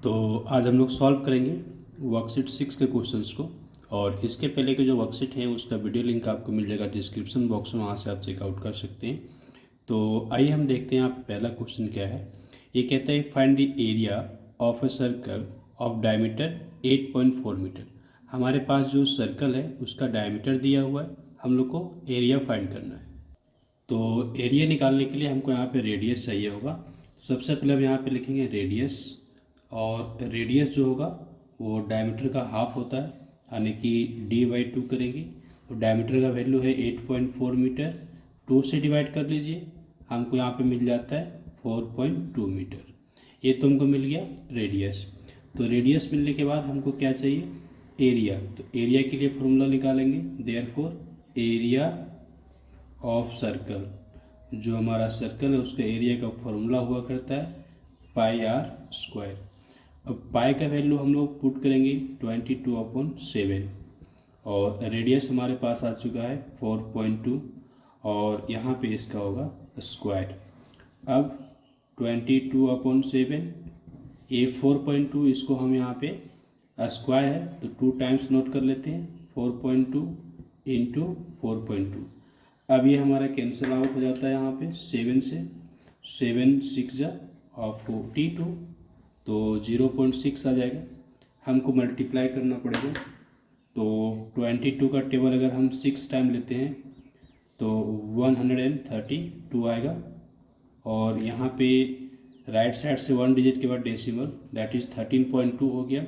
तो आज हम लोग सॉल्व करेंगे वर्कशीट 6 के क्वेश्चंस को। और इसके पहले के जो वर्कशीट है उसका वीडियो लिंक आपको मिल जाएगा डिस्क्रिप्शन बॉक्स में, वहाँ से आप चेकआउट कर सकते हैं। तो आइए हम देखते हैं आप पहला क्वेश्चन क्या है। ये कहता है find the area of a circle of diameter 8.4 metre. हमारे पास जो सर्कल है उसका डायमीटर दिया हुआ है, हम लोग को एरिया फाइंड करना है। तो एरिया निकालने के लिए हमको यहाँ पे रेडियस चाहिए होगा। सबसे पहले हम यहाँ पे लिखेंगे रेडियस, और रेडियस जो होगा वो डायमीटर का हाफ होता है, यानी कि d/2 करेंगे। तो डायमीटर का वैल्यू है 8.4 मीटर, 2 से डिवाइड कर लीजिए, हमको यहाँ पे मिल जाता है 4.2 मीटर। ये तो हमको मिल गया रेडियस। तो रेडियस मिलने के बाद हमको क्या चाहिए, एरिया। तो एरिया के लिए फॉर्मूला निकालेंगे, देयरफॉर एरिया ऑफ सर्कल, जो हमारा सर्कल है उसका एरिया का फॉर्मूला हुआ करता है πr²। अब पाई का वैल्यू हम लोग पुट करेंगे 22/7, और रेडियस हमारे पास आ चुका है 4.2, और यहाँ पे इसका होगा स्क्वायर। अब 22/7, ये 4.2, इसको हम यहाँ पे स्क्वायर है तो 2 टाइम्स नोट कर लेते हैं, 4.2 इंटू 4.2। अब ये हमारा कैंसिल आउट हो जाता है यहाँ पे 7 से, 7 6 जा और 42, तो 0.6 आ जाएगा। हमको मल्टीप्लाई करना पड़ेगा। तो 22 का टेबल अगर हम 6 टाइम लेते हैं तो 132 आएगा, और यहाँ पे राइट साइड से 1 डिजिट के बाद डेसिमल, दैट इज़ 13.2 हो गया,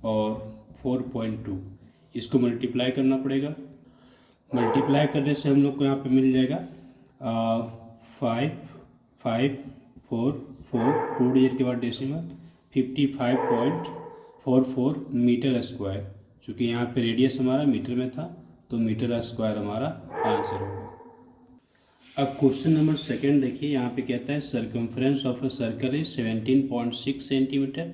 और 4.2 इसको मल्टीप्लाई करना पड़ेगा। मल्टीप्लाई करने से हम लोग को यहाँ पे मिल जाएगा 5544, 2 डिजिट के बाद डेसिमल, 55.44 मीटर स्क्वायर। चूँकि यहाँ पे रेडियस हमारा मीटर में था तो मीटर स्क्वायर हमारा आंसर होगा। अब क्वेश्चन नंबर सेकंड देखिए, यहाँ पे कहता है circumference of a circle is 17.6 centimetre,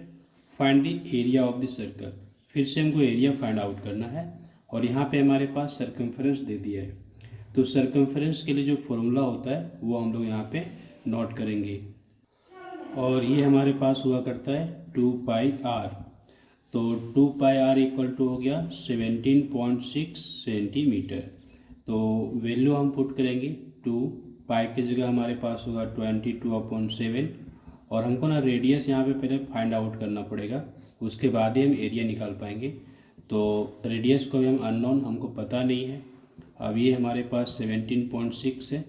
find the area of the circle. फिर से हमको एरिया फाइंड आउट करना है, और यहाँ पे हमारे पास सर्कमफ्रेंस दे दिया है। तो सर्कमफ्रेंस के लिए जो फॉर्मूला होता है वो हम लोग यहाँ पे नोट करेंगे, और ये हमारे पास हुआ करता है 2πr। तो 2πr इक्वल टू हो गया 17.6 सेंटीमीटर। तो वैल्यू हम पुट करेंगे 2, पाई की जगह हमारे पास होगा 22/7, और हमको ना रेडियस यहाँ पे पहले फाइंड आउट करना पड़ेगा, उसके बाद ही हम एरिया निकाल पाएंगे। तो रेडियस को भी हम अननोन, हमको पता नहीं है। अब ये हमारे पास 17.6 है,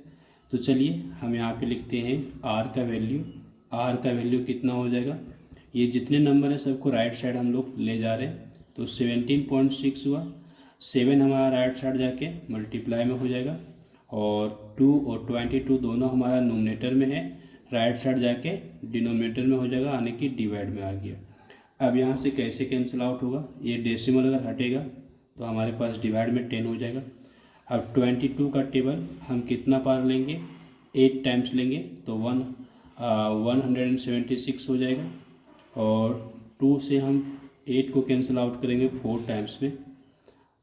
तो चलिए हम यहाँ पे लिखते हैं r का वैल्यू। r का वैल्यू कितना हो जाएगा, ये जितने नंबर हैं सबको राइट साइड हम लोग ले जा रहे हैं, तो 17.6 हुआ, 7 हमारा राइट साइड जाके मल्टीप्लाई में हो जाएगा, और 2 और 22 दोनों हमारा नोमिनेटर में है, राइट साइड जाके डिनोमिनेटर में हो जाएगा, यानी कि डिवाइड में आ गया। अब यहाँ से कैसे कैंसिल आउट होगा, ये डेसिमल अगर हटेगा तो हमारे पास डिवाइड में 10 हो जाएगा। अब 22 का टेबल हम कितना बार लेंगे, 8 टाइम्स लेंगे, तो 176 हो जाएगा, और 2 से हम 8 को कैंसिल आउट करेंगे 4 टाइम्स में,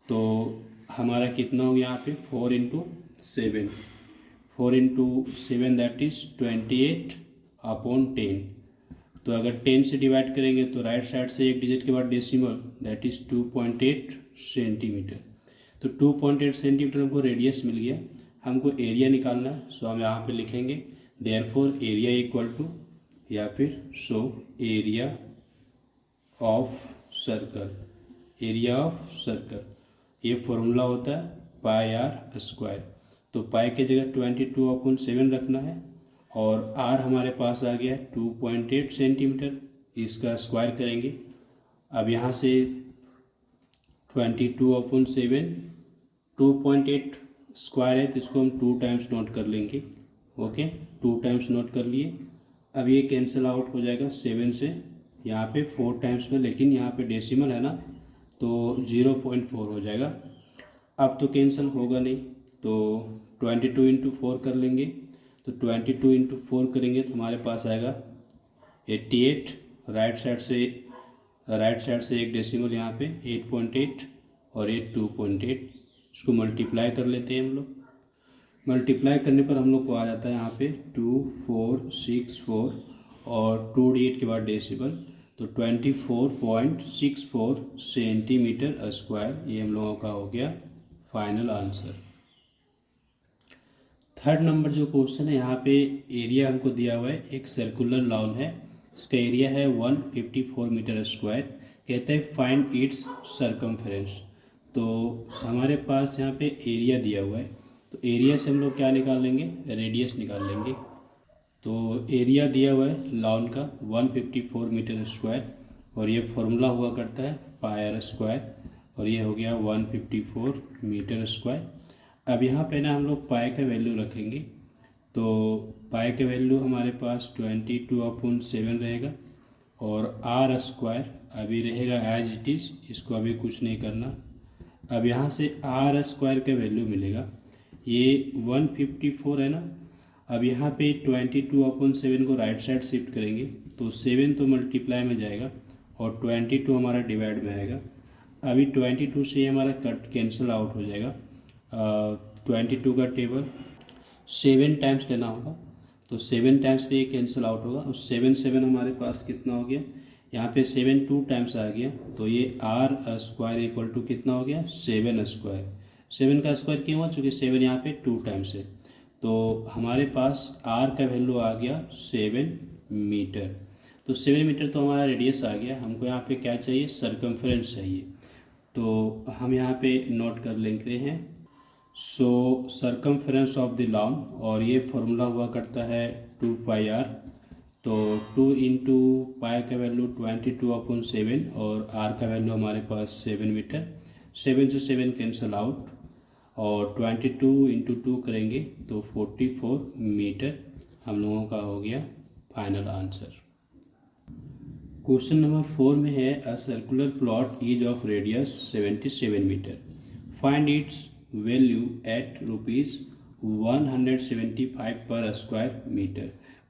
तो हमारा कितना हो गया यहाँ पे 4 इंटू 7, 4 इंटू 7 दैट इज़ 28/10। तो अगर 10 से डिवाइड करेंगे तो राइट साइड से 1 डिजिट के बाद डेसिमल, दैट इज़ 2.8 सेंटीमीटर। तो 2.8 सेंटीमीटर हमको रेडियस मिल गया। हमको एरिया निकालना है, सो हम यहाँ पे लिखेंगे देयरफॉर एरिया इक्वल टू, या फिर so area of circle, area of circle, ये फॉर्मूला होता है πr²। तो पाई की जगह 22/7 रखना है, और r हमारे पास आ गया 2.8 सेंटीमीटर, इसका स्क्वायर करेंगे। अब यहाँ से 22/7, 2.8 स्क्वायर है तो इसको हम 2 टाइम्स नोट कर लेंगे। ओके, 2 टाइम्स नोट कर लिए। अब ये कैंसिल आउट हो जाएगा 7 से, यहाँ पे 4 टाइम्स में, लेकिन यहाँ पे डेसिमल है ना तो 0.4 हो जाएगा। अब तो कैंसिल होगा नहीं, तो 22 इंटू 4 कर लेंगे, तो 22 इंटू 4 करेंगे तो हमारे पास आएगा 88। राइट साइड से एक डेसिमल यहाँ पे 8.8, और 8 2.8, इसको मल्टीप्लाई कर लेते हैं हम लोग। मल्टीप्लाई करने पर हम लोग को आ जाता है यहाँ पे 2464, और 2 डिजिट के बाद डेसिमल, तो 24.64 सेंटीमीटर स्क्वायर, ये हम लोगों का हो गया फाइनल आंसर। थर्ड नंबर जो क्वेश्चन है यहाँ पे एरिया हमको दिया हुआ है, एक सर्कुलर लॉन है, इसका एरिया है 154 मीटर स्क्वायर, कहते हैं फाइंड इट्स सरकमफेरेंस। तो हमारे पास यहाँ पे एरिया दिया हुआ है, तो एरिया से हम लोग क्या निकाल लेंगे, रेडियस निकाल लेंगे। तो एरिया दिया हुआ है लॉन का 154 मीटर स्क्वायर, और ये फॉर्मूला हुआ करता है पाई आर स्क्वायर, और ये हो गया 154 मीटर स्क्वायर। अब यहाँ पे ना हम लोग पाई का वैल्यू रखेंगे, तो पाई का वैल्यू हमारे पास 22/7 रहेगा, और आर स्क्वायर अभी रहेगा एज इट इज़, इसको अभी कुछ नहीं करना। अब यहाँ से आर स्क्वायर का वैल्यू मिलेगा, ये 154 है ना, अब यहाँ पे 22/7 को राइट साइड शिफ्ट करेंगे, तो 7 तो मल्टीप्लाई में जाएगा और 22 हमारा डिवाइड में आएगा। अभी 22 से ये हमारा कट कैंसिल आउट हो जाएगा। 22 का टेबल 7 टाइम्स लेना होगा, तो 7 टाइम्स पे ये कैंसिल आउट होगा, और 7 हमारे पास कितना हो गया, यहाँ पे 7 2 टाइम्स आ गया, तो ये आर स्क्वायर इक्वल टू कितना हो गया, 7 स्क्वायर। 7 का स्क्वायर क्यों हुआ, चूँकि 7 यहाँ पे 2 टाइम्स है, तो हमारे पास आर का वैल्यू आ गया 7 मीटर। तो 7 मीटर तो हमारा रेडियस आ गया, हमको यहाँ पे क्या चाहिए, सरकमफेरेंस चाहिए, तो हम यहाँ पे नोट कर लेते हैं। सो सरकमफेरेंस ऑफ द लॉन, और ये फॉर्मूला हुआ करता है 2 पाई आर, तो 2 इंटू पाई का वैल्यू 22/7 और आर का वैल्यू हमारे पास 7 मीटर, 7 से 7 कैंसिल आउट, और 22 इंटू 2 करेंगे तो 44 मीटर हम लोगों का हो गया फाइनल आंसर। क्वेश्चन नंबर 4 में है a circular plot is of radius 77 metre, find its value at ₹175 per square metre.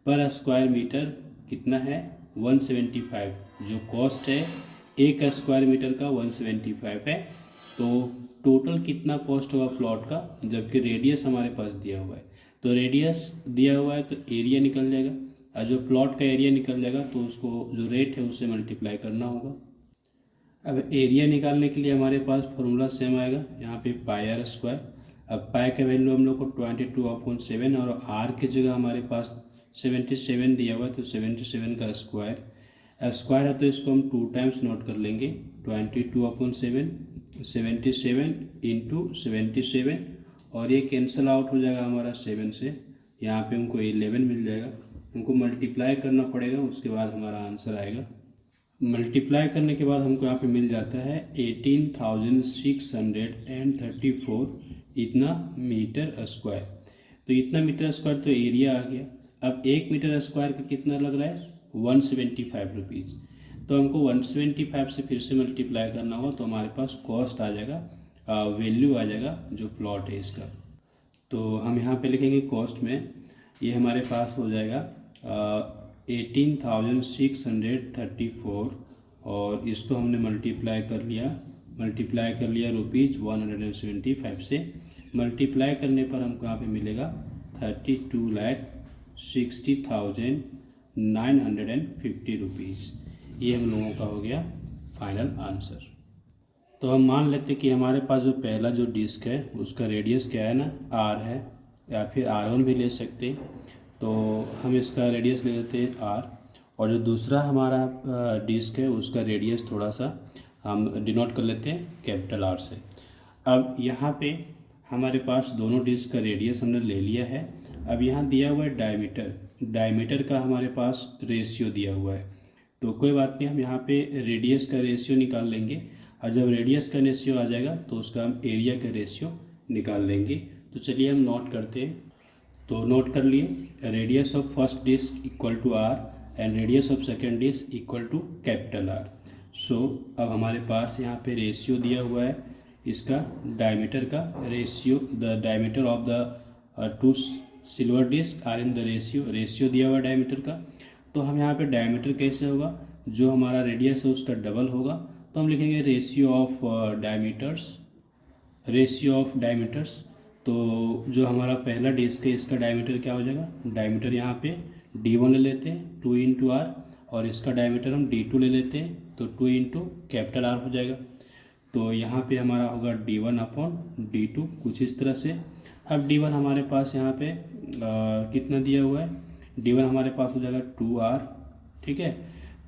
Per square metre कितना है, 175, जो कॉस्ट है एक स्क्वायर मीटर का 175 है, तो टोटल कितना कॉस्ट होगा प्लॉट का, जबकि रेडियस हमारे पास दिया हुआ है, तो रेडियस दिया हुआ है तो एरिया निकल जाएगा, और जो प्लॉट का एरिया निकल जाएगा तो उसको जो रेट है उससे मल्टीप्लाई करना होगा। अब एरिया निकालने के लिए हमारे पास फॉर्मूला सेम आएगा, यहाँ पे पाई आर स्क्वायर। अब पाई का वैल्यू हम लोग को 22/7, और आर की जगह हमारे पास 77 दिया हुआ है, तो 77 का स्क्वायर स्क्वायर है, तो इसको हम 2 टाइम्स नोट कर लेंगे, 22/7 77 इंटू 77, और ये कैंसिल आउट हो जाएगा हमारा 7 से, यहाँ पे हमको 11 मिल जाएगा, हमको मल्टीप्लाई करना पड़ेगा, उसके बाद हमारा आंसर आएगा। मल्टीप्लाई करने के बाद हमको यहाँ पे मिल जाता है 18,634 इतना मीटर स्क्वायर, तो इतना मीटर स्क्वायर तो एरिया आ गया। अब 1 मीटर स्क्वायर का कितना लग रहा है, 175 रुपीज़, तो हमको 175 से फिर से मल्टीप्लाई करना होगा, तो हमारे पास कॉस्ट आ जाएगा, वैल्यू आ जाएगा जो प्लॉट है इसका। तो हम यहाँ पे लिखेंगे कॉस्ट में, ये हमारे पास हो जाएगा 18,634, और इसको हमने मल्टीप्लाई कर लिया ₹175 से, मल्टीप्लाई करने पर हमको यहाँ पे मिलेगा 32,60,950 रुपीज़, ये हम लोगों का हो गया फाइनल आंसर। तो हम मान लेते कि हमारे पास जो पहला जो डिस्क है उसका रेडियस क्या है ना, आर है, या फिर R1 भी ले सकते हैं, तो हम इसका रेडियस ले लेते हैं R, और जो दूसरा हमारा डिस्क है उसका रेडियस थोड़ा सा हम डिनोट कर लेते हैं कैपिटल R से। अब यहाँ पे हमारे पास दोनों डिस्क का रेडियस हमने ले लिया है। अब यहाँ दिया हुआ है डायमीटर का हमारे पास रेशियो दिया हुआ है, तो कोई बात नहीं, हम यहाँ पे रेडियस का रेशियो निकाल लेंगे, और जब रेडियस का रेशियो आ जाएगा तो उसका हम एरिया का रेशियो निकाल लेंगे। तो चलिए हम नोट करते हैं, तो नोट कर लिए, radius of first disc equal to R and radius of second disc equal to capital R। So अब हमारे पास यहाँ पे रेशियो दिया हुआ है इसका डायमीटर का ratio, the diameter of the 2 silver disc are in the ratio दिया हुआ है डायमीटर का। तो हम यहाँ पे डायमीटर कैसे होगा, जो हमारा रेडियस है उसका डबल होगा, तो हम लिखेंगे रेशियो ऑफ डायमीटर्स। तो जो हमारा पहला डिस्क है इसका डायमीटर क्या हो जाएगा, डायमीटर यहाँ पे D1 ले लेते हैं 2 इंटू R, और इसका डायमीटर हम D2 ले लेते हैं, तो 2 इंटू कैपिटल R हो जाएगा। तो यहाँ पे हमारा होगा D1 अपॉन D2 कुछ इस तरह से। अब D1 हमारे पास यहाँ पे कितना दिया हुआ है, D1 हमारे पास हो जाएगा 2R, ठीक है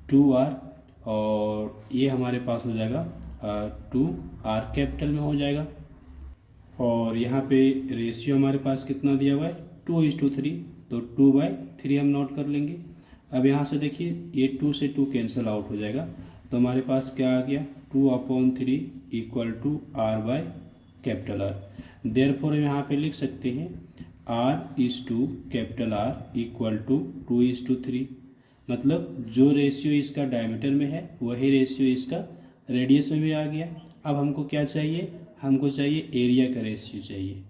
2R, और ये हमारे पास हो जाएगा 2R कैपिटल में हो जाएगा। और यहाँ पे रेशियो हमारे पास कितना दिया हुआ है 2:3, तो 2/3 हम नोट कर लेंगे। अब यहाँ से देखिए ये 2 से 2 कैंसिल आउट हो जाएगा, तो हमारे पास क्या आ गया 2/3 इक्वल टू R/R। देयरफॉर हम यहाँ पे लिख सकते हैं R/R इक्वल टू 2:3। मतलब जो रेशियो इसका डायमीटर में है वही रेशियो इसका रेडियस में भी आ गया। अब हमको क्या चाहिए, हमको चाहिए एरिया का रेशियो चाहिए।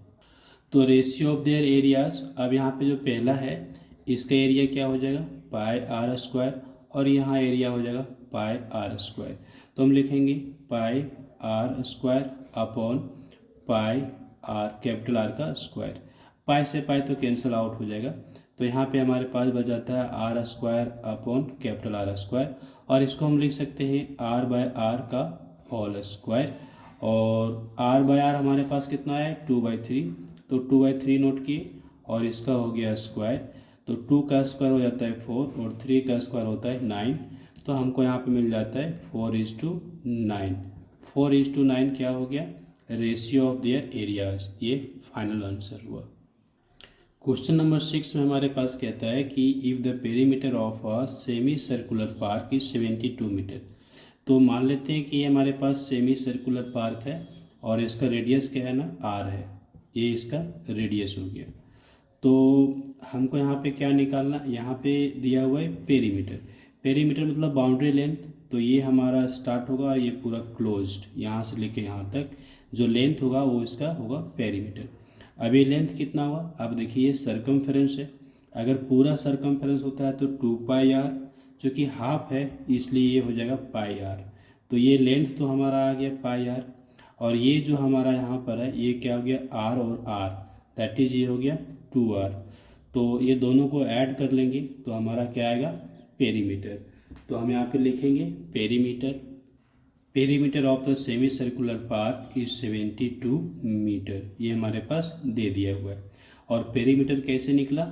तो रेशियो ऑफ देयर एरियाज, अब यहाँ पे जो पहला है इसका एरिया क्या हो जाएगा πr², और यहाँ एरिया हो जाएगा πr²। तो हम लिखेंगे πr² upon πr capital R का स्क्वायर। पाई से पाई तो कैंसिल आउट हो जाएगा, तो यहाँ पे हमारे पास बच जाता है R² अपॉन कैपिटल R², और इसको हम लिख सकते हैं R/R का होल स्क्वायर। और R/R हमारे पास कितना है 2/3, तो 2/3 नोट किए, और इसका हो गया स्क्वायर, तो 2 का स्क्वायर हो जाता है 4 और 3 का स्क्वायर होता है 9, तो हमको यहाँ पे मिल जाता है 4:9। 4:9 क्या हो गया रेशियो ऑफ देयर एरियाज, ये फाइनल आंसर हुआ। क्वेश्चन नंबर 6 में हमारे पास कहता है कि if the perimeter of a semi circular park is 72 metre. तो मान लेते हैं कि ये हमारे पास सेमी सर्कुलर पार्क है और इसका रेडियस क्या है ना R है, ये इसका रेडियस हो गया। तो हमको यहाँ पे क्या निकालना, यहाँ पे दिया हुआ है पेरीमीटर। पेरीमीटर मतलब बाउंड्री लेंथ, तो ये हमारा स्टार्ट होगा और ये पूरा क्लोज्ड, यहाँ से लेके यहाँ तक जो लेंथ होगा वो इसका होगा पेरीमीटर। अब ये लेंथ कितना हुआ, अब देखिए ये सर्कमफेरेंस है, अगर पूरा सर्कमफेरेंस होता है तो 2πr, जो कि हाफ है इसलिए ये हो जाएगा πr। तो ये लेंथ तो हमारा आ गया πr, और ये जो हमारा यहाँ पर है ये क्या हो गया r और r, दैट इज ये हो गया 2r। तो ये दोनों को ऐड कर लेंगे तो हमारा क्या आएगा पेरीमीटर। तो हम यहाँ पे लिखेंगे perimeter of the semi circular park is 72 metre, ये हमारे पास दे दिया हुआ है। और पेरीमीटर कैसे निकला,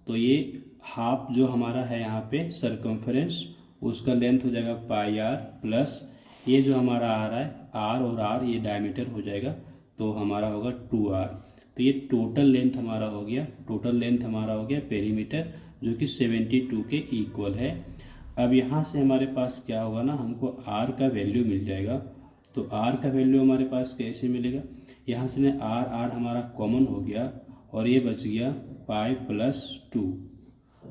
तो ये हाफ जो हमारा है यहाँ पे सर्कमफेरेंस, उसका लेंथ हो जाएगा πr प्लस ये जो हमारा आ रहा है r और r ये डायमीटर हो जाएगा, तो हमारा होगा 2r। तो ये टोटल लेंथ हमारा हो गया, टोटल लेंथ हमारा हो गया पेरीमीटर, जो कि 72 के इक्वल है। अब यहाँ से हमारे पास क्या होगा ना, हमको r का वैल्यू मिल जाएगा। तो r का वैल्यू हमारे पास कैसे मिलेगा, यहाँ से ना r हमारा कॉमन हो गया और ये बच गया पाई प्लस 2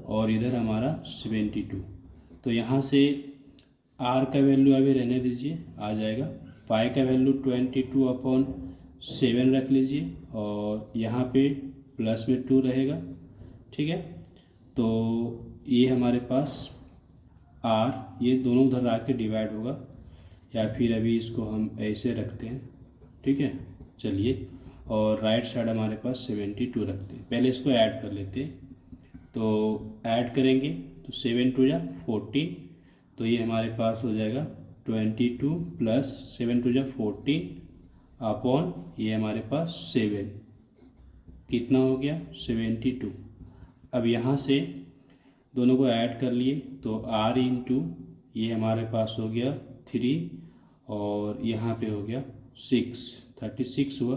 और इधर हमारा 72। तो यहाँ से r का वैल्यू अभी रहने दीजिए, आ जाएगा पाई का वैल्यू 22/7 रख लीजिए, और यहाँ पे प्लस में 2 रहेगा, ठीक है। तो ये हमारे पास r ये दोनों उधर आके डिवाइड होगा, या फिर अभी इसको हम ऐसे रखते हैं, ठीक है चलिए, और राइट साइड हमारे पास 72 रखते हैं। पहले इसको ऐड कर लेते हैं, तो ऐड करेंगे तो 7 2 जा 14, तो ये हमारे पास हो जाएगा 22 प्लस 7 2 जा 14 अपॉन ये हमारे पास 7, कितना हो गया 72। अब यहाँ से दोनों को ऐड कर लिए तो r इंटू ये हमारे पास हो गया 3 और यहाँ पे हो गया 6, 36 हुआ,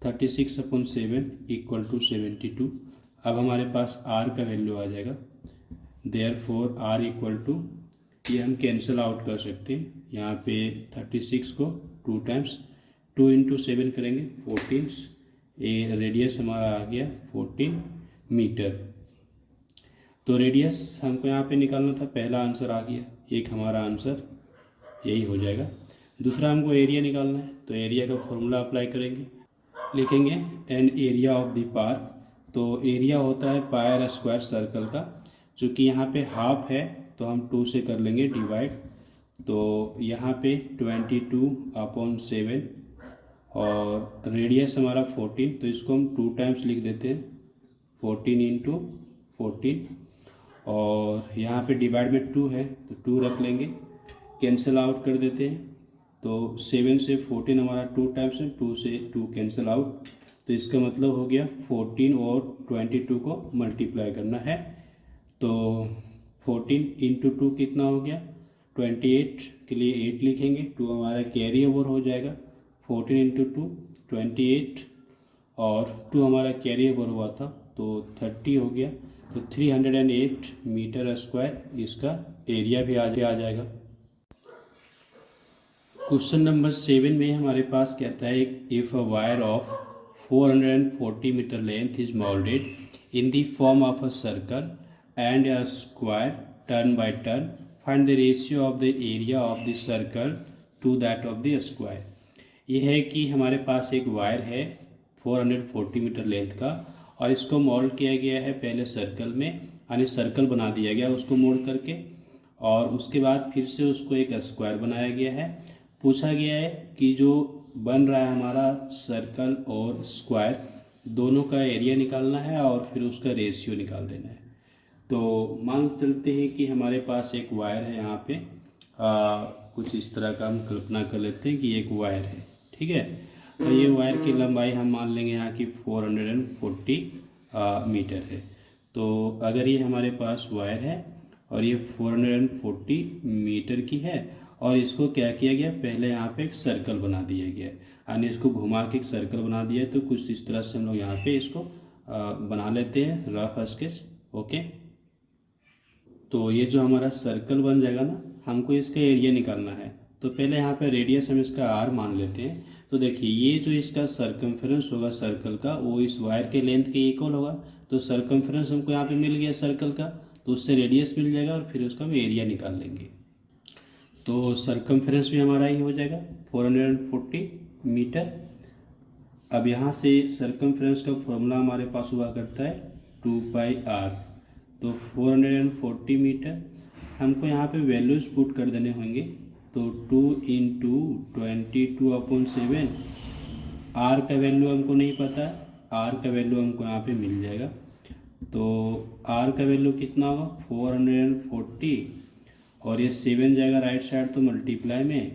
36/7 इक्वल टू 72। अब हमारे पास r का वैल्यू आ जाएगा, देयरफॉर r इक्वल टू, ये हम कैंसिल आउट कर सकते हैं, यहाँ पे 36 को 2 टाइम्स 2 इंटू 7 करेंगे 14, ये रेडियस हमारा आ गया 14 मीटर। तो रेडियस हमको यहाँ पे निकालना था, पहला आंसर आ गया, एक हमारा आंसर यही हो जाएगा। दूसरा हमको एरिया निकालना है, तो एरिया का फॉर्मूला अप्लाई करेंगे, लिखेंगे an area of the park. तो एरिया होता है पायर स्क्वायर सर्कल का, चूँकि यहाँ पे हाफ है तो हम 2 से कर लेंगे डिवाइड, तो यहाँ पे 22/7 और रेडियस हमारा 14, तो इसको हम 2 टाइम्स लिख देते हैं, 14 इंटू 14, और यहाँ पे डिवाइड में 2 है तो 2 रख लेंगे, कैंसिल आउट कर देते हैं। तो 7 से 14 हमारा 2 टाइम्स है, 2 से 2 कैंसिल आउट, तो इसका मतलब हो गया 14 और 22 को मल्टीप्लाई करना है। तो 14 इंटू 2 कितना हो गया, 28 के लिए 8 लिखेंगे, 2 हमारा कैरी ओवर हो जाएगा। 14 इंटू 2 28 और 2 हमारा कैरी ओवर हुआ था तो 30 हो गया। तो 308 मीटर स्क्वायर इसका एरिया भी आ जाएगा। क्वेश्चन नंबर 7 में हमारे पास कहता है if a wire of 440 metre length is moulded in the form of a circle and a square turn by turn find the ratio of the area of the circle to that of the square. ये है कि हमारे पास एक wire है 440 metre length का और इसको mould किया गया है पहले सर्कल में, यानी सर्कल बना दिया गया उसको मोल्ड करके, और उसके बाद फिर से उसको एक स्क्वायर बनाया गया है। पूछा गया है कि जो बन रहा है हमारा सर्कल और स्क्वायर दोनों का एरिया निकालना है और फिर उसका रेशियो निकाल देना है। तो मान चलते हैं कि हमारे पास एक वायर है यहाँ पे, कुछ इस तरह का हम कल्पना कर लेते हैं कि एक वायर है, ठीक है। तो ये वायर की लंबाई हम मान लेंगे यहाँ की 440 मीटर है। तो अगर ये हमारे पास वायर है और ये 440 मीटर की है और इसको क्या किया गया, पहले यहाँ पे एक सर्कल बना दिया गया है, यानी इसको घुमा के एक सर्कल बना दिया है। तो कुछ इस तरह से हम लोग यहाँ पे इसको बना लेते हैं रफ स्केच, ओके। तो ये जो हमारा सर्कल बन जाएगा ना, हमको इसका एरिया निकालना है। तो पहले यहाँ पे रेडियस हम इसका आर मान लेते हैं। तो देखिए ये जो इसका सर्कमफेरेंस होगा सर्कल का वो इस वायर के लेंथ के इक्वल होगा। तो सर्कमफेरेंस हमको यहाँ पे मिल गया सर्कल का, तो उससे रेडियस मिल जाएगा और फिर उसका हम एरिया निकाल लेंगे। तो सर्कमफेरेंस भी हमारा ही हो जाएगा 440 मीटर। अब यहाँ से सर्कमफेरेंस का फॉर्मूला हमारे पास हुआ करता है 2πr। तो 440 मीटर हमको यहाँ पे वैल्यूज़ पुट कर देने होंगे। तो 2 इंटू 22/7, आर का वैल्यू हमको नहीं पता है, आर का वैल्यू हमको यहाँ पे मिल जाएगा। तो आर का वैल्यू कितना होगा 440 और ये 7 जाएगा राइट साइड तो मल्टीप्लाई में,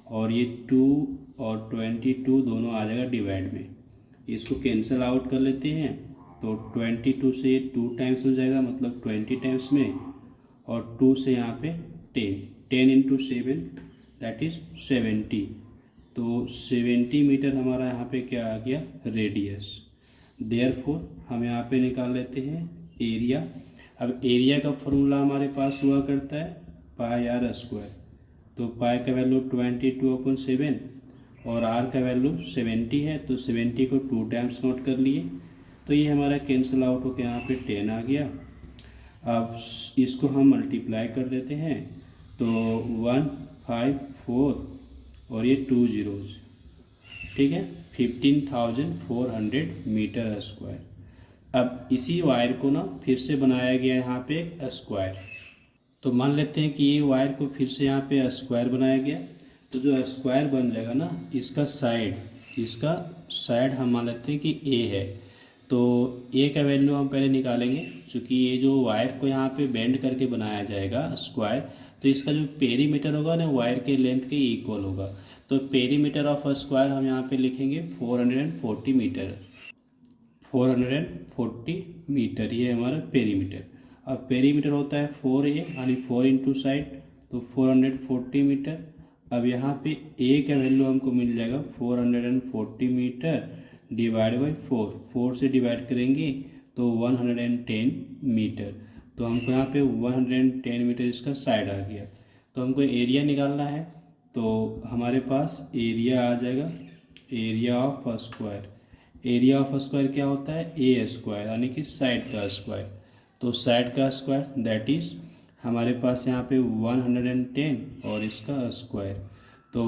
और ये 2 और 22 दोनों आ जाएगा डिवाइड में। इसको कैंसिल आउट कर लेते हैं तो 22 से 2 टाइम्स हो जाएगा मतलब 20 टाइम्स में, और 2 से यहाँ पे 10 इंटू 7 दैट इज़ 70। तो 70 मीटर हमारा यहाँ पे क्या आ गया रेडियस। देयरफॉर हम यहाँ पे निकाल लेते हैं एरिया। अब एरिया का फॉर्मूला हमारे पास हुआ करता है पाई आर स्क्वायर। तो पाई का वैल्यू 22/7 और आर का वैल्यू 70 है, तो 70 को 2 टाइम्स नोट कर लिए। तो ये हमारा कैंसिल आउट होकर यहाँ पे 10 आ गया। अब इसको हम मल्टीप्लाई कर देते हैं तो 154 और ये 2 zeros, ठीक है, 15,400 मीटर स्क्वायर। अब इसी वायर को ना फिर से बनाया गया यहाँ पे स्क्वायर। तो मान लेते हैं कि ये वायर को फिर से यहाँ पे स्क्वायर बनाया गया। तो जो स्क्वायर बन जाएगा ना इसका साइड हम मान लेते हैं कि ए है। तो ए का वैल्यू हम पहले निकालेंगे, क्योंकि ये जो वायर को यहाँ पे बेंड करके बनाया जाएगा स्क्वायर, तो इसका जो पेरीमीटर होगा ना वायर के लेंथ के इक्वल होगा। तो पेरीमीटर ऑफ स्क्वायर हम यहाँ पे लिखेंगे 440 मीटर। 440 मीटर ये हमारा पेरीमीटर। अब पेरीमीटर होता है 4a यानी 4 इंटू साइड, तो 440 मीटर। अब यहाँ पे a का वैल्यू हमको मिल जाएगा 440 मीटर डिवाइड बाई 4 से डिवाइड करेंगे तो 110 मीटर। तो हमको यहाँ पे 110 मीटर इसका साइड आ गया। तो हमको एरिया निकालना है, तो हमारे पास एरिया आ जाएगा area of square. Area of square क्या होता है ए स्क्वायर यानी कि साइड का स्क्वायर। तो साइड का स्क्वायर दैट इज़ हमारे पास यहाँ पे 110 और इसका स्क्वायर, तो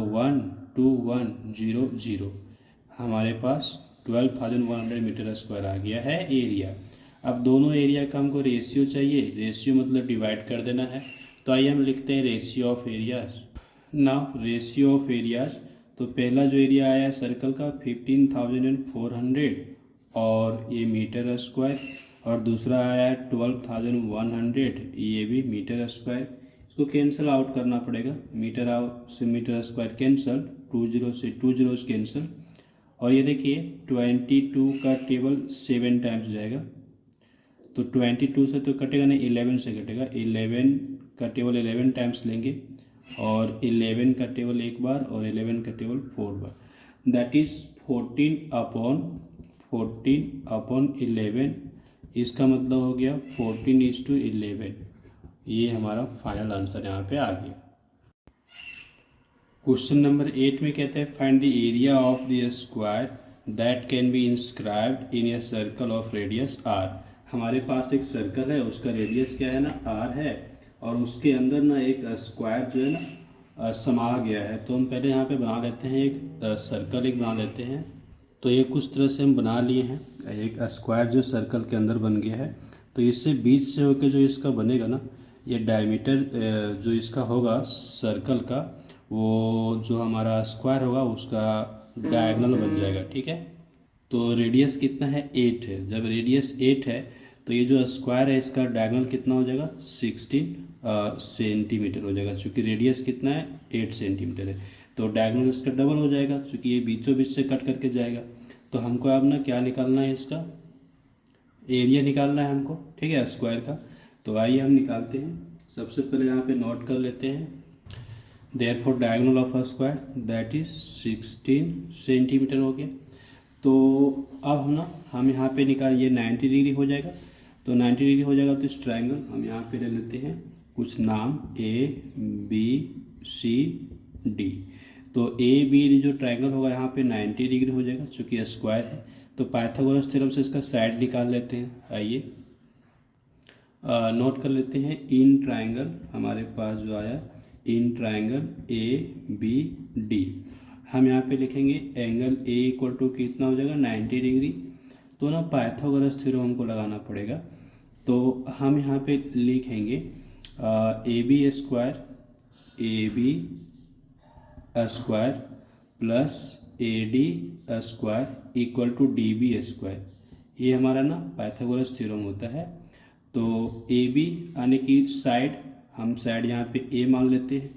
12100 हमारे पास 12,100 मीटर स्क्वायर आ गया है एरिया। अब दोनों एरिया का हमको रेशियो चाहिए, रेशियो मतलब डिवाइड कर देना है। तो आइए हम लिखते हैं ratio of areas. Now ratio of areas, तो पहला जो एरिया आया सर्कल का 15,400 और ये मीटर स्क्वायर, और दूसरा आया है 12,100, ये भी मीटर स्क्वायर। इसको कैंसिल आउट करना पड़ेगा, मीटर आउट से मीटर स्क्वायर कैंसल, 20 से 20 कैंसिल। और ये देखिए 22 का टेबल 7 टाइम्स जाएगा, तो 22 से तो कटेगा नहीं, 11 से कटेगा। 11 का टेबल 11 टाइम्स लेंगे, और 11 का टेबल एक बार और 11 का टेबल 4 बार, दैट इज़ 14/11। इसका मतलब हो गया 14:11। ये हमारा फाइनल आंसर यहाँ पे आ गया। क्वेश्चन नंबर 8 में कहते हैं find the area of the square that can be inscribed in A circle of radius r। हमारे पास एक सर्कल है, उसका रेडियस क्या है ना, r है, और उसके अंदर ना एक स्क्वायर जो है ना समा गया है। तो हम पहले यहाँ पे बना लेते हैं एक सर्कल, एक बना लेते हैं। तो ये कुछ तरह से हम बना लिए हैं, एक स्क्वायर जो सर्कल के अंदर बन गया है। तो इससे बीच से होकर जो इसका बनेगा ना, ये डायमीटर जो इसका होगा सर्कल का, वो जो हमारा स्क्वायर होगा उसका डायगोनल बन जाएगा। ठीक है, तो रेडियस कितना है, 8 है। जब रेडियस 8 है तो ये जो स्क्वायर है इसका डायगोनल कितना हो जाएगा, 16 सेंटीमीटर हो जाएगा। चूँकि रेडियस कितना है, 8 सेंटीमीटर है, तो डायगोनल इसका डबल हो जाएगा, चूँकि ये बीचों बीच से कट करके जाएगा। तो हमको अब ना क्या निकालना है, इसका एरिया निकालना है हमको। ठीक है, स्क्वायर का। तो आइए हम निकालते हैं। सबसे पहले यहाँ पे नोट कर लेते हैं, therefore diagonal of a square that is 16 centimetre हो गया। तो अब हम यहाँ पे निकाल, ये 90 डिग्री हो जाएगा। तो 90 डिग्री हो जाएगा तो इस ट्रायंगल हम यहाँ पे ले लेते हैं कुछ नाम, ABCD। तो AB जो ट्रायंगल होगा यहाँ पे 90 डिग्री हो जाएगा, चूँकि स्क्वायर है। तो पाइथागोरस थ्योरम से इसका साइड निकाल लेते हैं। आइए नोट कर लेते हैं, इन ट्रायंगल हमारे पास जो आया, इन ट्रायंगल ABD, हम यहाँ पे लिखेंगे एंगल A इक्वल टू कितना हो जाएगा, 90 डिग्री। तो ना पाइथागोरस थ्योरम हमको लगाना पड़ेगा। तो हम यहाँ पे लिखेंगे AB square plus AD square equal to DB square. ये हमारा ना पाइथागोरस थ्योरम होता है। तो AB आने की साइड, हम साइड यहाँ पे A मान लेते हैं,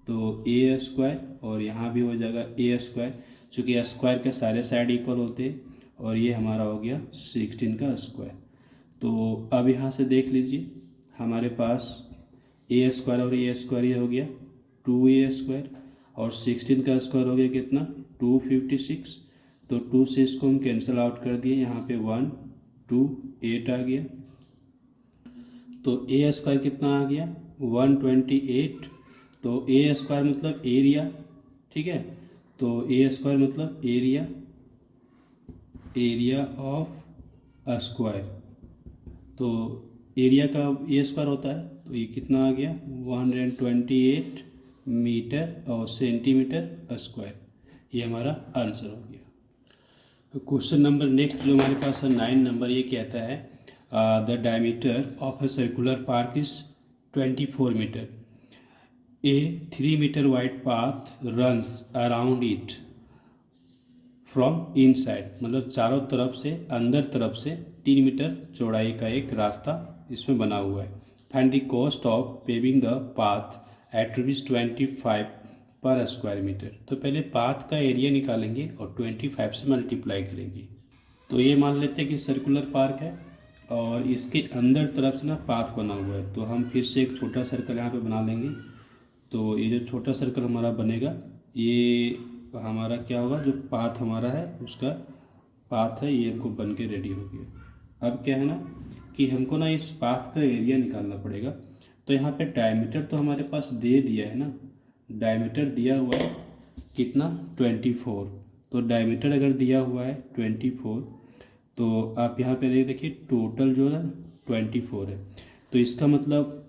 तो A स्क्वायर, और यहाँ भी हो जाएगा A स्क्वायर, चूँकि स्क्वायर के सारे साइड इक्वल होते हैं। और ये हमारा हो गया 16 का स्क्वायर। तो अब यहाँ से देख लीजिए, हमारे पास A स्क्वायर और A स्क्वायर ये हो गया 2A स्क्वायर, और 16 का स्क्वायर हो गया कितना, 256। तो 2 से इसको हम कैंसिल आउट कर दिए, यहाँ पे 1 2 8 आ गया। तो A स्क्वायर कितना आ गया, 128। तो A स्क्वायर मतलब एरिया। ठीक है, तो A स्क्वायर मतलब एरिया ऑफ स्क्वायर। तो एरिया का A स्क्वायर होता है, तो ये कितना आ गया, 128 मीटर और सेंटीमीटर स्क्वायर। ये हमारा आंसर हो गया। क्वेश्चन नंबर नेक्स्ट जो हमारे पास है 9 नंबर, ये कहता है the diameter of a circular park is 24 metre. A 3 metre wide path runs around it from inside, मतलब चारों तरफ से, अंदर तरफ से 3 मीटर चौड़ाई का एक रास्ता इसमें बना हुआ है। Find the cost of paving the path at ₹25 per square metre. तो पहले पाथ का एरिया निकालेंगे और 25 से मल्टीप्लाई करेंगे। तो ये मान लेते हैं कि सर्कुलर पार्क है और इसके अंदर तरफ से ना पाथ बना हुआ है। तो हम फिर से एक छोटा सर्कल यहाँ पे बना लेंगे। तो ये जो छोटा सर्कल हमारा बनेगा, ये हमारा क्या होगा, जो पाथ हमारा है उसका पाथ है, ये हमको बन के रेडी हो गया। अब क्या है ना कि हमको ना इस पाथ का एरिया निकालना पड़ेगा। तो यहाँ पे डायमीटर तो हमारे पास दे दिया है ना, डायमीटर दिया हुआ है कितना, 24। तो डायमीटर अगर दिया हुआ है 24, तो आप यहाँ पे देखिए टोटल जो है 24 है। तो इसका मतलब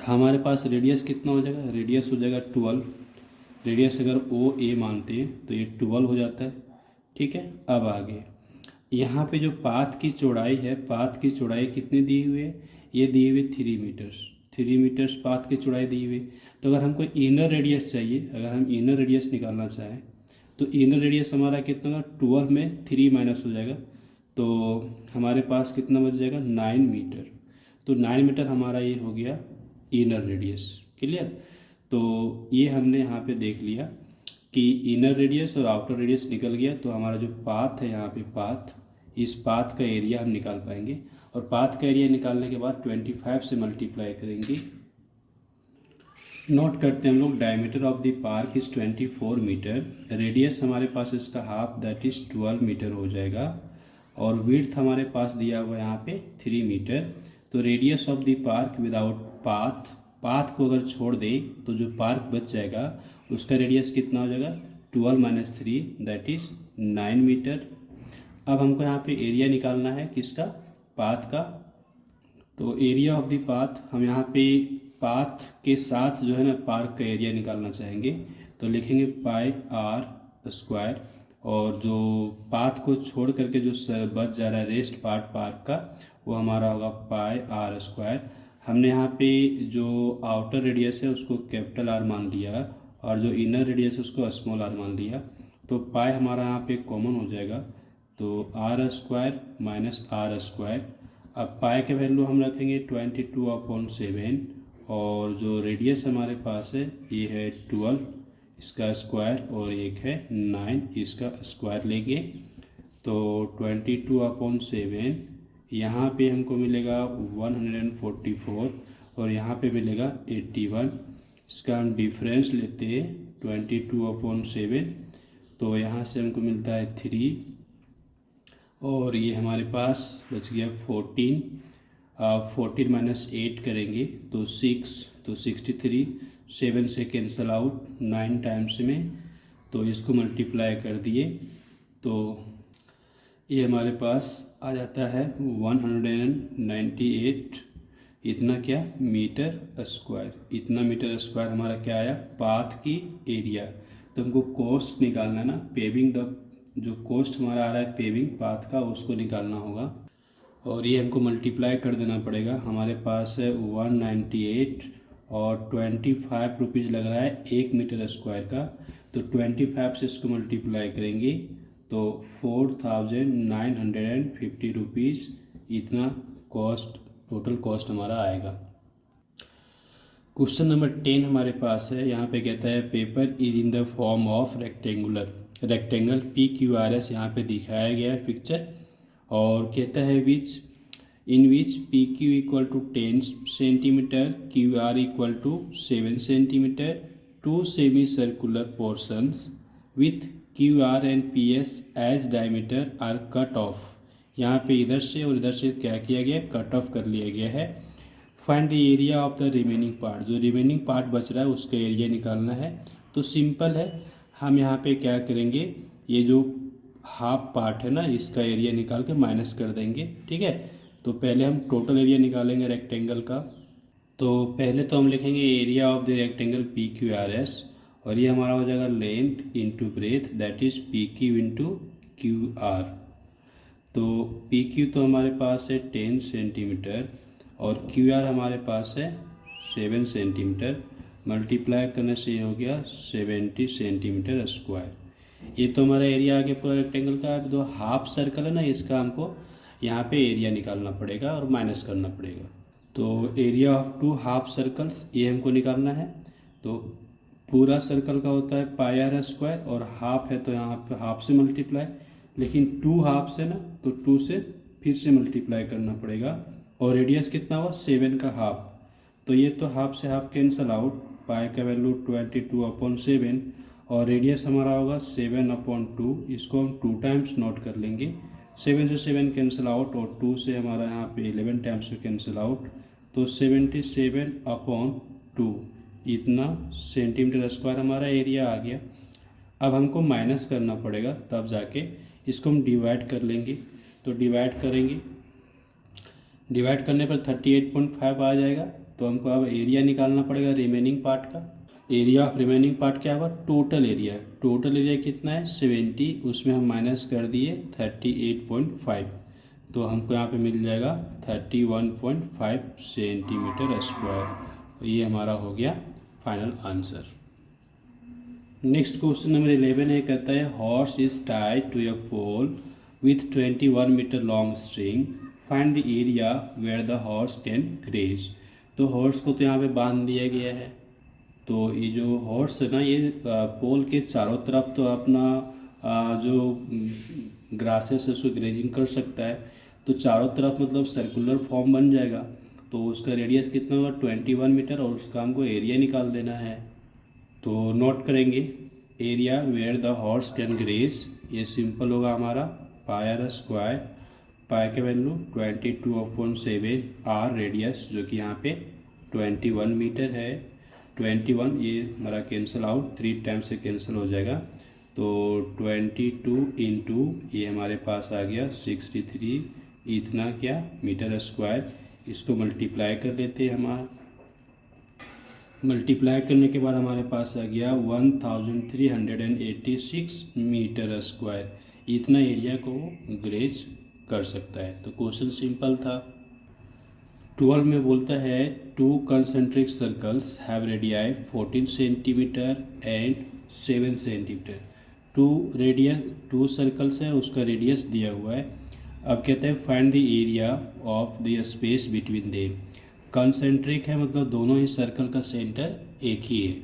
हमारे पास रेडियस कितना हो जाएगा, रेडियस हो जाएगा 12। रेडियस अगर OA मानते हैं तो ये 12 हो जाता है। ठीक है, अब आगे यहाँ पे जो पाथ की चौड़ाई है, पाथ की चौड़ाई कितनी दी हुई है, ये दी हुई 3 मीटर्स। 3 मीटर्स पाथ की चौड़ाई दी हुई। तो अगर हमको इनर रेडियस चाहिए, अगर हम इनर रेडियस निकालना चाहें तो इनर रेडियस हमारा कितना होगा, 12 में 3 माइनस हो जाएगा, तो हमारे पास कितना बच जाएगा 9 मीटर। तो 9 मीटर हमारा ये हो गया इनर रेडियस। क्लियर। तो ये हमने यहाँ पे देख लिया कि इनर रेडियस और आउटर रेडियस निकल गया। तो हमारा जो पाथ है यहाँ पे पाथ, इस पाथ का एरिया हम निकाल पाएंगे। और पाथ का एरिया निकालने के बाद 25 से मल्टीप्लाई करेंगे। नोट करते हैं हम लोग, diameter of the park is 24 metre, radius हमारे पास इसका हाफ दैट इज़ 12 मीटर हो जाएगा, और विड्थ हमारे पास दिया हुआ है यहाँ पे 3 मीटर। तो radius of the park without path, path को अगर छोड़ दें तो जो पार्क बच जाएगा उसका रेडियस कितना हो जाएगा 12 माइनस 3 दैट इज़ 9 मीटर। अब हमको यहाँ पे एरिया निकालना है किसका, पाथ का। तो एरिया ऑफ द पाथ, हम यहाँ पे पाथ के साथ जो है ना पार्क का एरिया निकालना चाहेंगे। तो लिखेंगे पाई आर स्क्वायर, और जो पाथ को छोड़ करके जो बच जा रहा है रेस्ट पार्ट पार्क का, वो हमारा होगा पाई आर स्क्वायर। हमने यहाँ पे जो आउटर रेडियस है उसको कैपिटल आर मान लिया, और जो इनर रेडियस है उसको स्मॉल आर मान लिया। तो पाई हमारा यहाँ पे कॉमन हो जाएगा, तो r square minus r square. अब पाई के वैल्यू हम रखेंगे 22/7, और जो रेडियस हमारे पास है ये है 12 इसका स्क्वायर, और एक है 9 इसका स्क्वायर लेंगे। तो 22/7 यहाँ पे हमको मिलेगा 144, और यहाँ पे मिलेगा 81। इसका हम डिफरेंस लेते हैं 22/7, तो यहाँ से हमको मिलता है 3, और ये हमारे पास बच गया 14। 14 माइनस 8 करेंगे तो 6, तो 63। 7 से कैंसल आउट 9 टाइम्स में, तो इसको मल्टीप्लाई कर दिए तो ये हमारे पास आ जाता है 198 इतना क्या मीटर स्क्वायर। इतना मीटर स्क्वायर हमारा क्या आया, पाथ की एरिया। तो हमको कोस्ट निकालना है ना, पेविंग द जो कोस्ट हमारा आ रहा है पेविंग पाथ का, उसको निकालना होगा, और ये हमको मल्टीप्लाई कर देना पड़ेगा। हमारे पास है 198 और 25 रुपीज़ लग रहा है 1 मीटर स्क्वायर का। तो 25 से इसको मल्टीप्लाई करेंगे तो 4950 रुपीज़ इतना कॉस्ट, टोटल कॉस्ट हमारा आएगा। क्वेश्चन नंबर 10 हमारे पास है। यहाँ पे कहता है paper is in the form of rectangle PQRS यहाँ पे दिखाया गया है पिक्चर, और कहता है in which PQ equal to 10 centimetre, QR equal to 7 centimetre, 2 semi circular portions with QR and PS as diameter are cut off. यहाँ पे इधर से और इधर से क्या किया गया, कट ऑफ कर लिया गया है। Find the area of the remaining part, जो रिमेनिंग पार्ट बच रहा है उसका एरिया निकालना है। तो सिंपल है, हम यहाँ पे क्या करेंगे, ये जो हाफ पार्ट है ना इसका एरिया निकाल के माइनस कर देंगे। ठीक है, तो पहले हम टोटल एरिया निकालेंगे रेक्टेंगल का। तो पहले तो हम लिखेंगे area of the rectangle PQRS, और ये हमारा हो जाएगा length into breadth that is PQ into QR। तो PQ तो हमारे पास है 10 सेंटीमीटर और QR हमारे पास है 7 सेंटीमीटर, मल्टीप्लाई करने से ये हो गया 70 सेंटीमीटर स्क्वायर। ये तो हमारा एरिया आ गया पूरा रेक्टेंगल का। अब जो हाफ सर्कल है ना इसका हमको यहाँ पे एरिया निकालना पड़ेगा और माइनस करना पड़ेगा। तो एरिया ऑफ 2 हाफ सर्कल्स ये हमको निकालना है। तो पूरा सर्कल का होता है पाई आर स्क्वायर, और हाफ है तो यहाँ पे हाफ से मल्टीप्लाई, लेकिन 2 हाफ से ना तो 2 से फिर से मल्टीप्लाई करना पड़ेगा। और रेडियस कितना हुआ 7 का हाफ, तो ये तो हाफ से हाफ कैंसल आउट, पाई का वैल्यू 22/7, और रेडियस हमारा होगा 7/2। इसको हम 2 टाइम्स नोट कर लेंगे। 7 से 7 कैंसिल आउट, और 2 से हमारा यहाँ पे 11 टाइम्स में कैंसिल आउट, तो 77/2 इतना सेंटीमीटर स्क्वायर हमारा एरिया आ गया। अब हमको माइनस करना पड़ेगा, तब जाके इसको हम डिवाइड कर लेंगे। तो डिवाइड करेंगे, डिवाइड करने पर 38.5 आ जाएगा। तो हमको अब एरिया निकालना पड़ेगा रिमेनिंग पार्ट का। एरिया ऑफ रिमेनिंग पार्ट क्या होगा, टोटल एरिया। टोटल एरिया कितना है 70, उसमें हम माइनस कर दिए 38.5, तो हमको यहाँ पे मिल जाएगा 31.5 सेंटीमीटर स्क्वायर। तो ये हमारा हो गया final answer. Next question number 11 है, कहता है horse is tied to a pole with 21 metre long string, find the area where the horse can graze. तो हॉर्स को तो यहाँ पे बांध दिया गया है, तो ये जो हॉर्स है ना ये पोल के चारों तरफ तो अपना जो ग्रासेस है उसको ग्रेजिंग कर सकता है, तो चारों तरफ मतलब सर्कुलर फॉर्म बन जाएगा। तो उसका रेडियस कितना होगा 21 मीटर, और उसका हमको एरिया निकाल देना है। तो नोट करेंगे area where the horse can graze, ये सिंपल होगा हमारा पाई आर स्क्वायर, पाई का वैल्यू 22/7 आर रेडियस जो कि यहाँ पे 21 मीटर है। 21 ये हमारा कैंसिल आउट, 3 टाइम से कैंसिल हो जाएगा, तो 22 इंटू ये हमारे पास आ गया 63 इतना क्या मीटर स्क्वायर। इसको मल्टीप्लाई कर लेते हैं हमारा, मल्टीप्लाई करने के बाद हमारे पास आ गया 1386 मीटर स्क्वायर, इतना एरिया को ग्रेज कर सकता है। तो क्वेश्चन सिंपल था। 12 में बोलता है 2 concentric circles have radii 14 centimetre and 7 centimetre. 2 circles है, उसका रेडियस दिया हुआ है। अब कहते हैं find the area of the space between them. Concentric है मतलब दोनों ही सर्कल का सेंटर एक ही है।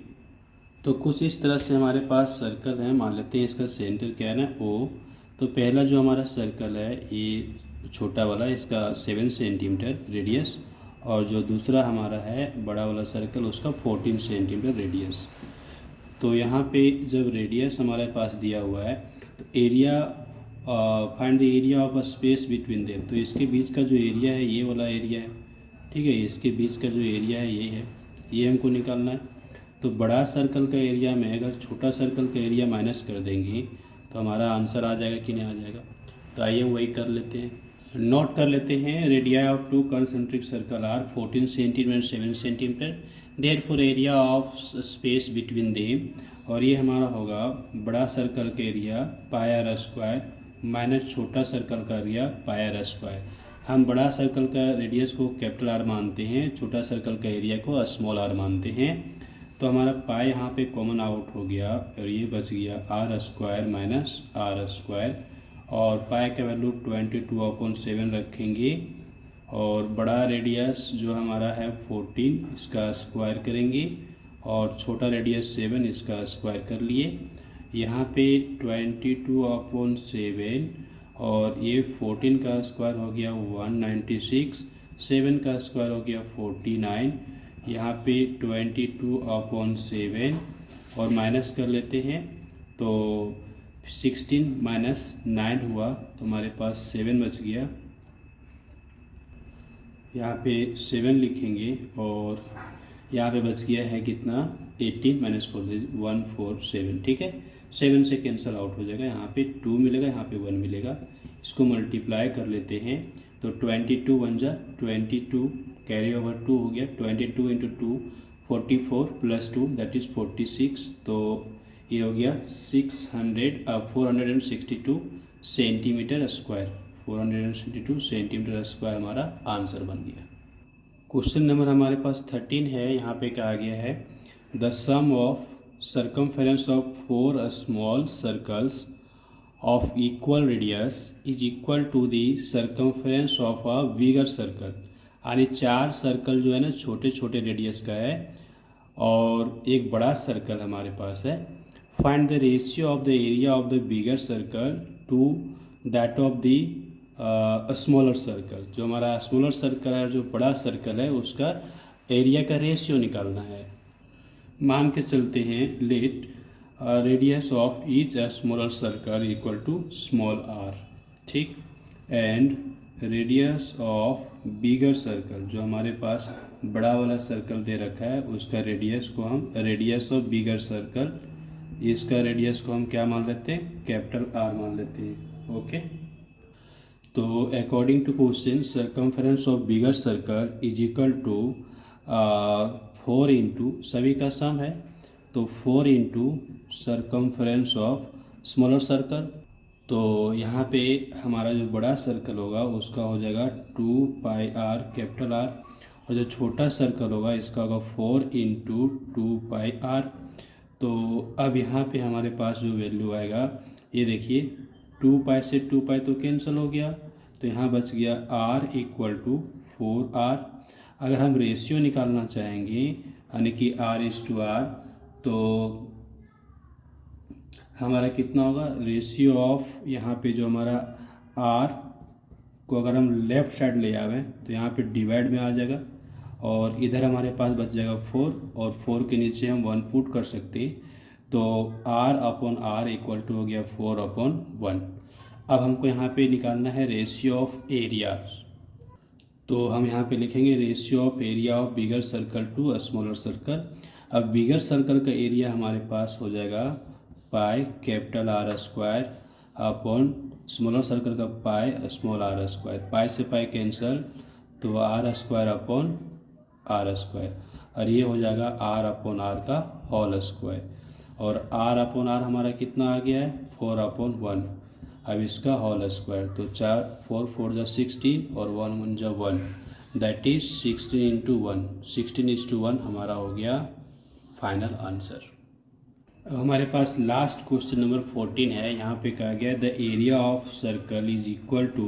तो कुछ इस तरह से हमारे पास सर्कल है, मान लेते हैं इसका सेंटर क्या है ना O। तो पहला जो हमारा सर्कल है ये छोटा वाला, इसका 7 सेंटीमीटर रेडियस, और जो दूसरा हमारा है बड़ा वाला सर्कल उसका 14 सेंटीमीटर रेडियस। तो यहाँ पे जब रेडियस हमारे पास दिया हुआ है तो area find the area of a space between them, तो इसके बीच का जो एरिया है ये वाला एरिया है, ठीक है। इसके बीच का जो एरिया है ये है, ये हमको निकालना है। तो बड़ा सर्कल का एरिया में अगर छोटा सर्कल का एरिया माइनस कर देंगे तो हमारा आंसर आ जाएगा कि नहीं आ जाएगा। तो आइए हम वही कर लेते हैं, नोट कर लेते हैं। Radii of 2 concentric circle are 14 centimetre 7 centimetre, therefore area of space between them, और ये हमारा होगा बड़ा सर्कल का area pi r square minus छोटा सर्कल का एरिया पाई आर स्क्वायर। हम बड़ा सर्कल का रेडियस को कैपिटल आर मानते हैं, छोटा सर्कल का एरिया को स्मॉल आर मानते हैं। तो हमारा पाई यहाँ पे कॉमन आउट हो गया और ये बच गया r square minus r square, और पाई का वैल्यू 22/7 रखेंगे, और बड़ा रेडियस जो हमारा है 14 इसका स्क्वायर करेंगे, और छोटा रेडियस 7 इसका स्क्वायर कर लिए। यहाँ पे 22/7 और ये 14 का स्क्वायर हो गया 196, 7 का स्क्वायर हो गया 49, यहाँ पे 22/7 और माइनस कर लेते हैं तो 16 माइनस 9 हुआ, तो हमारे पास 7 बच गया। यहाँ पे 7 लिखेंगे और यहाँ पे बच गया है कितना 18 माइनस 4 147, ठीक है। 7 से कैंसिल आउट हो जाएगा, यहाँ पे 2 मिलेगा, यहाँ पे 1 मिलेगा। इसको मल्टीप्लाई कर लेते हैं तो 22 बन जा 22 कैरी ओवर 2 हो गया, 22 इंटू 2 44 प्लस 2 दैट इज़ 46, तो ये हो गया 462 सेंटीमीटर स्क्वायर। 462 सेंटीमीटर स्क्वायर हमारा आंसर बन गया। क्वेश्चन नंबर हमारे पास 13 है। यहाँ पे कहा गया है the sum of circumference of 4 small circles of equal radius is equal to the circumference of a bigger circle. यानी 4 सर्कल जो है ना छोटे छोटे रेडियस का है और एक बड़ा सर्कल हमारे पास है। Find the ratio of the area of the bigger circle to that of the smaller circle. जो हमारा स्मॉलर सर्कल है, जो बड़ा सर्कल है, उसका एरिया का रेशियो निकालना है। मान के चलते हैं let radius of each smaller circle equal to small r, ठीक, and radius of bigger circle, जो हमारे पास बड़ा वाला सर्कल दे रखा है उसका रेडियस को हम रेडियस ऑफ बिगर सर्कल, इसका रेडियस को हम क्या मान लेते हैं कैपिटल आर मान लेते हैं। ओके, तो according to question circumference of bigger circle is equal to 4 into सभी का सम है तो 4 into circumference of smaller circle. तो यहाँ पे हमारा जो बड़ा सर्कल होगा उसका हो जाएगा 2 पाई आर कैपिटल आर, और जो छोटा सर्कल होगा इसका होगा 4 इंटू 2 पाई आर। तो अब यहाँ पे हमारे पास जो वैल्यू आएगा ये देखिए 2 पाई से 2 पाई तो कैंसिल हो गया, तो यहाँ बच गया r इक्वल टू 4r। अगर हम रेशियो निकालना चाहेंगे यानी कि r/r, तो हमारा कितना होगा, रेशियो ऑफ यहाँ पे जो हमारा r को अगर हम लेफ़्ट साइड ले आवें तो यहाँ पे डिवाइड में आ जाएगा, और इधर हमारे पास बच जाएगा 4, और 4 के नीचे हम 1 पुट कर सकते हैं, तो r/r इक्वल टू हो गया 4/1। अब हमको यहाँ पे निकालना है रेशियो ऑफ एरिया, तो हम यहाँ पे लिखेंगे ratio of area of bigger circle to smaller circle. अब बिगर सर्कल का एरिया हमारे पास हो जाएगा pi capital R² upon smaller circle का पाई स्मॉल r²। पाई से पाई कैंसल, तो r² अपॉन r², और ये हो जाएगा r/r का होल स्क्वायर, और r/r हमारा कितना आ गया है 4/1। अब इसका होल स्क्वायर, तो 4 4 जा 16 और 1 1 जा 1, दैट इज 16 × 1, 16:1 हमारा हो गया फाइनल आंसर। अब हमारे पास लास्ट क्वेश्चन नंबर 14 है। यहाँ पे कहा गया the area of circle is equal to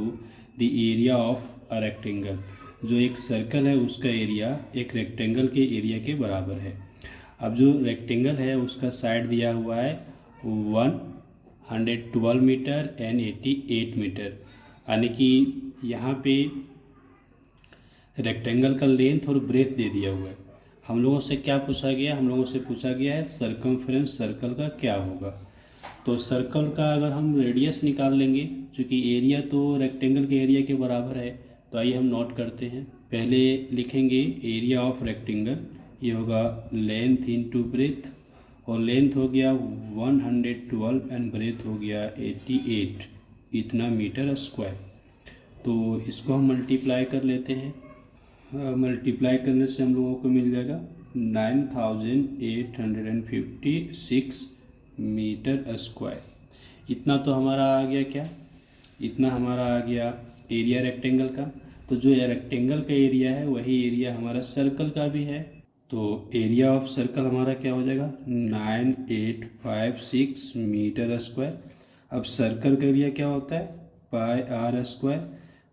the area of a rectangle. जो एक सर्कल है उसका एरिया एक रेक्टेंगल के एरिया के बराबर है। अब जो रेक्टेंगल है उसका साइड दिया हुआ है 112 मीटर एंड 88 मीटर, यानी कि यहाँ पे रेक्टेंगल का लेंथ और ब्रेथ दे दिया हुआ है। हम लोगों से क्या पूछा गया, हम लोगों से पूछा गया है सर्कमफ्रेंस सर्कल का क्या होगा। तो सर्कल का अगर हम रेडियस निकाल लेंगे, चूँकि एरिया तो रेक्टेंगल के एरिया के बराबर है, तो आइए हम नोट करते हैं। पहले लिखेंगे एरिया ऑफ रेक्टेंगल, ये होगा लेंथ इनटू ब्रेथ, और लेंथ हो गया 112 एंड ब्रेथ हो गया 88, इतना मीटर स्क्वायर। तो इसको हम मल्टीप्लाई कर लेते हैं। मल्टीप्लाई करने से हम लोगों को मिल जाएगा 9856 मीटर स्क्वायर। इतना तो हमारा आ गया क्या, इतना हमारा आ गया एरिया रेक्टेंगल का। तो जो रेक्टेंगल का एरिया है वही एरिया हमारा सर्कल का भी है। तो एरिया ऑफ सर्कल हमारा क्या हो जाएगा 9856 मीटर स्क्वायर। अब सर्कल का एरिया क्या होता है पाई r²,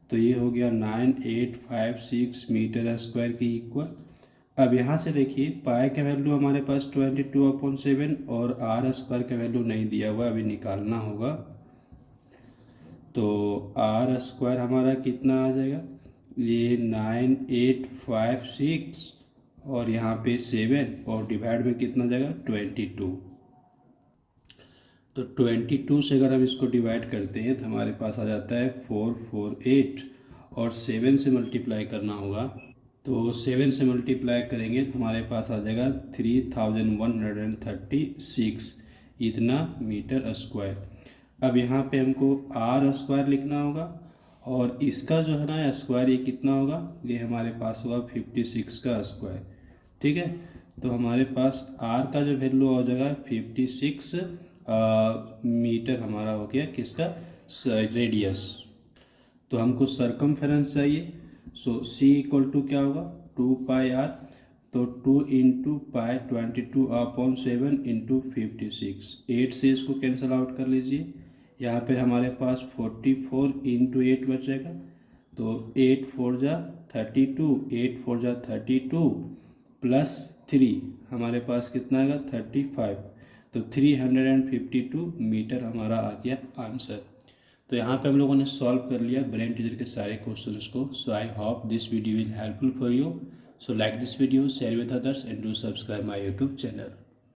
तो ये हो गया 9856 मीटर स्क्वायर की इक्वल। अब यहाँ से देखिए पाई का वैल्यू हमारे पास 22/7 और r² का वैल्यू नहीं दिया हुआ, अभी निकालना होगा। तो r² हमारा कितना आ जाएगा, ये 9856 और यहाँ पे 7 और डिवाइड में कितना जाएगा 22। तो 22 से अगर हम इसको डिवाइड करते हैं तो हमारे पास आ जाता है 448, और 7 से मल्टीप्लाई करना होगा। तो 7 से मल्टीप्लाई करेंगे तो हमारे पास आ जाएगा 3136, इतना मीटर स्क्वायर। अब यहाँ पे हमको r² लिखना होगा, और इसका जो है ना स्क्वायर ये कितना होगा, ये हमारे पास होगा 56 का स्क्वायर। ठीक है, तो हमारे पास r का जो वैल्यू हो जाएगा 56 मीटर हमारा हो गया किसका रेडियस। तो हमको सर्कमफेरेंस चाहिए, सो c इक्वल टू क्या होगा 2 पाई r, तो 2 × पाई 22/7 × 56, 8 से इसको कैंसिल आउट कर लीजिए। यहाँ पर हमारे पास 44 × 8 बचेगा, तो 8 4 जा 32, 8 4 जा 32 प्लस 3 हमारे पास कितना आएगा 35, तो 352 मीटर हमारा आ गया आंसर। तो यहाँ पे हम लोगों ने सॉल्व कर लिया ब्रेन टीचर के सारे क्वेश्चंस को। So I hope this video will helpful for you. So like this video, share with others and do subscribe my YouTube channel.